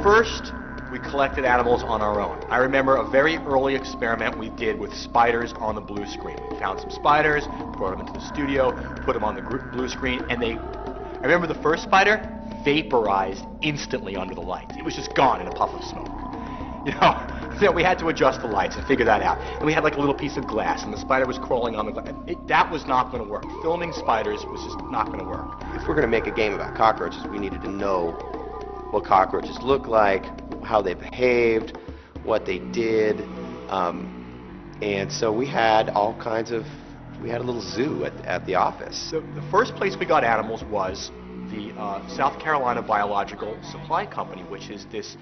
first, we collected animals on our own. I remember a very early experiment we did with spiders on the blue screen. We found some spiders, brought them into the studio, put them on the blue screen, and I remember the first spider vaporized instantly under the lights. It was just gone in a puff of smoke. So we had to adjust the lights and figure that out. And we had like a little piece of glass, and the spider was crawling on the glass. That was not going to work. Filming spiders was just not going to work. If we're going to make a game about cockroaches, we needed to know what cockroaches look like, how they behaved, what they did, and so we had all kinds of, we had a little zoo at the office. So the first place we got animals was the South Carolina Biological Supply Company, which is this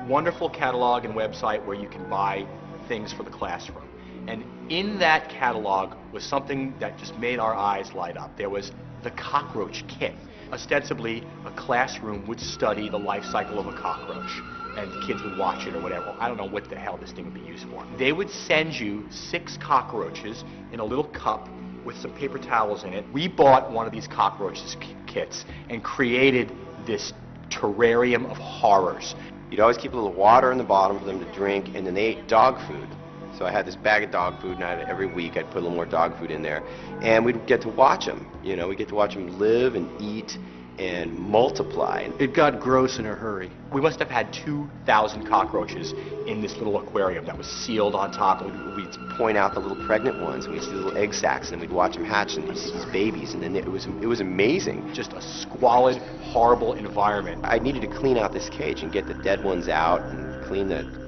wonderful catalog and website where you can buy things for the classroom. And in that catalog was something that just made our eyes light up. There was the cockroach kit. Ostensibly, a classroom would study the life cycle of a cockroach, and the kids would watch it or whatever. I don't know what the hell this thing would be used for. They would send you 6 cockroaches in a little cup with some paper towels in it. We bought one of these cockroaches kits and created this terrarium of horrors. You'd always keep a little water in the bottom for them to drink, and then they ate dog food. So I had this bag of dog food, and every week I'd put a little more dog food in there. And we'd get to watch them. We'd get to watch them live and eat and multiply. It got gross in a hurry. We must have had 2,000 cockroaches in this little aquarium that was sealed on top. We'd point out the little pregnant ones, and we'd see the little egg sacs, and we'd watch them hatch and these babies, and then it was amazing. Just a squalid, horrible environment. I needed to clean out this cage and get the dead ones out and clean the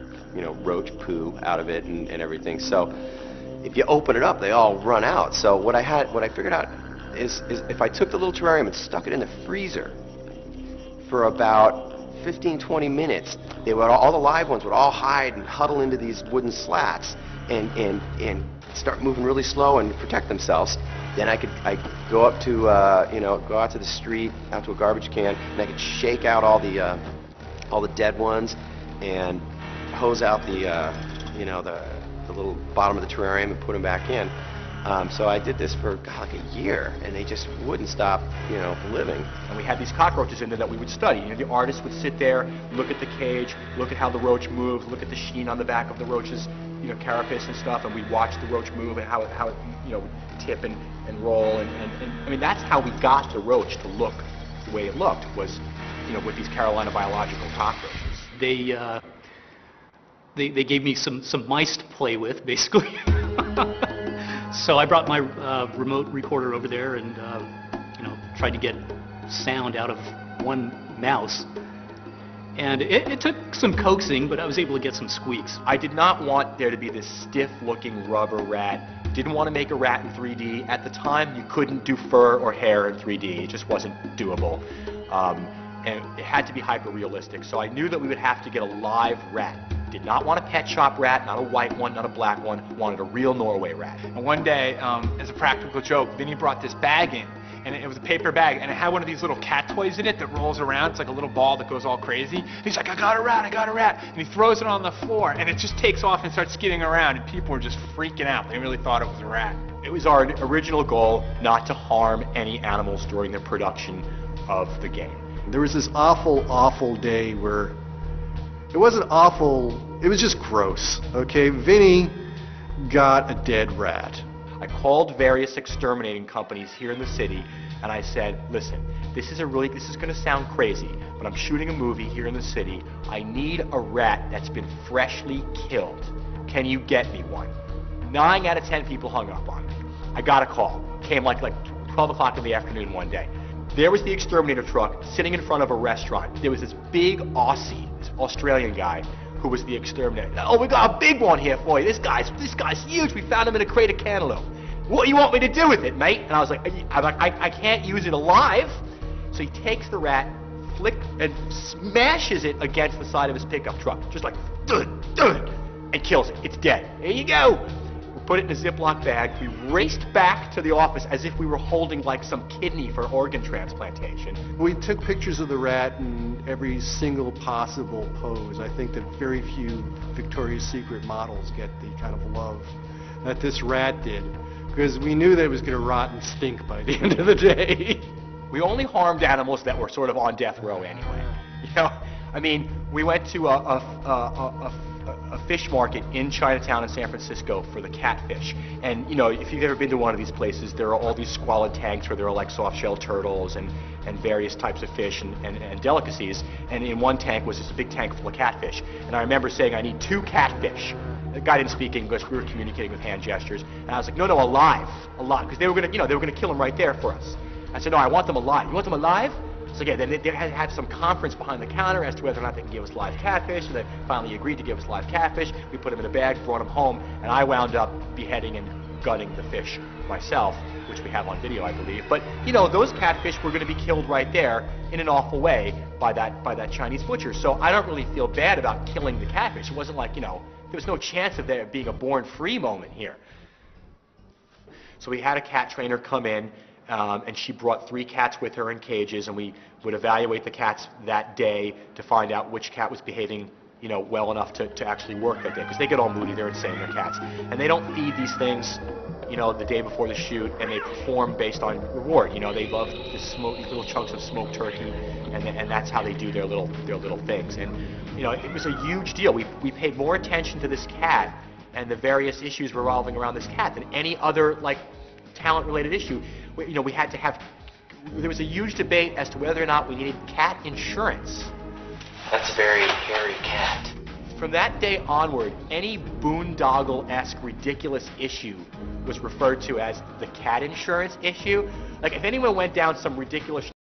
roach poo out of it and everything. So if you open it up, they all run out. So what I figured out is if I took the little terrarium and stuck it in the freezer for about 15-20 minutes, all the live ones would all hide and huddle into these wooden slats and start moving really slow and protect themselves. Then I'd go up to go out to the street, out to a garbage can, and I could shake out all the dead ones and hose out the little bottom of the terrarium and put them back in. So I did this for like a year, and they just wouldn't stop, living. And we had these cockroaches in there that we would study. The artist would sit there, look at the cage, look at how the roach moves, look at the sheen on the back of the roach's, carapace and stuff, and we'd watch the roach move and how it would tip and roll. And I mean, that's how we got the roach to look the way it looked, was, with these Carolina biological cockroaches. They gave me some mice to play with, basically. So I brought my remote recorder over there and tried to get sound out of one mouse. And it took some coaxing, but I was able to get some squeaks. I did not want there to be this stiff-looking rubber rat. Didn't want to make a rat in 3D. At the time, you couldn't do fur or hair in 3D. It just wasn't doable. And it had to be hyper-realistic. So I knew that we would have to get a live rat. Did not want a pet shop rat, not a white one, not a black one. Wanted a real Norway rat. And one day, as a practical joke, Vinny brought this bag in, and it was a paper bag, and it had one of these little cat toys in it that rolls around. It's like a little ball that goes all crazy. And he's like, I got a rat, I got a rat. And he throws it on the floor, and it just takes off and starts skidding around, and people were just freaking out. They really thought it was a rat. It was our original goal not to harm any animals during the production of the game. There was this awful day where it wasn't awful, it was just gross, okay? Vinny got a dead rat. I called various exterminating companies here in the city, and I said, listen, this is going to sound crazy, but I'm shooting a movie here in the city. I need a rat that's been freshly killed. Can you get me one? 9 out of 10 people hung up on me. I got a call. Came like 12 o'clock in the afternoon one day. There was the exterminator truck sitting in front of a restaurant. There was this big Aussie, this Australian guy, who was the exterminator. Oh, we got a big one here for you. This guy's huge. We found him in a crate of cantaloupe. What do you want me to do with it, mate? And I was like, I can't use it alive. So he takes the rat, and smashes it against the side of his pickup truck, just like, and kills it. It's dead. Here you go. We put it in a Ziploc bag. We raced back to the office as if we were holding like some kidney for organ transplantation. We took pictures of the rat in every single possible pose. I think that very few Victoria's Secret models get the kind of love that this rat did, because we knew that it was going to rot and stink by the end of the day. We only harmed animals that were sort of on death row anyway. I mean, we went to a fish market in Chinatown in San Francisco for the catfish. And, you know, if you've ever been to one of these places, there are all these squalid tanks where there are like soft-shell turtles and various types of fish and delicacies. And in one tank was just a big tank full of catfish. And I remember saying, I need 2 catfish. The guy didn't speak English. We were communicating with hand gestures. And I was like, no, alive, because they were going to, you know, they were going to kill them right there for us. I said, no, I want them alive. You want them alive? So yeah, then they had some conference behind the counter as to whether or not they can give us live catfish. So they finally agreed to give us live catfish. We put them in a bag, brought them home, and I wound up beheading and gutting the fish myself, which we have on video, I believe. But you know, those catfish were going to be killed right there in an awful way by that Chinese butcher. So I don't really feel bad about killing the catfish. It wasn't like, you know, there was no chance of there being a born free moment here. So we had a cat trainer come in. And she brought 3 cats with her in cages, and we would evaluate the cats that day to find out which cat was behaving, you know, well enough to actually work that day. Because they get all moody, they're insane, they're cats. And they don't feed these things, you know, the day before the shoot, and they perform based on reward. You know, they love these little chunks of smoked turkey, and that's how they do their little things. And, you know, it was a huge deal. We paid more attention to this cat and the various issues revolving around this cat than any other, like, talent-related issue. You know, we had to have, there was a huge debate as to whether or not we needed cat insurance. That's a very hairy cat. From that day onward, any boondoggle-esque ridiculous issue was referred to as the cat insurance issue. Like, if anyone went down some ridiculous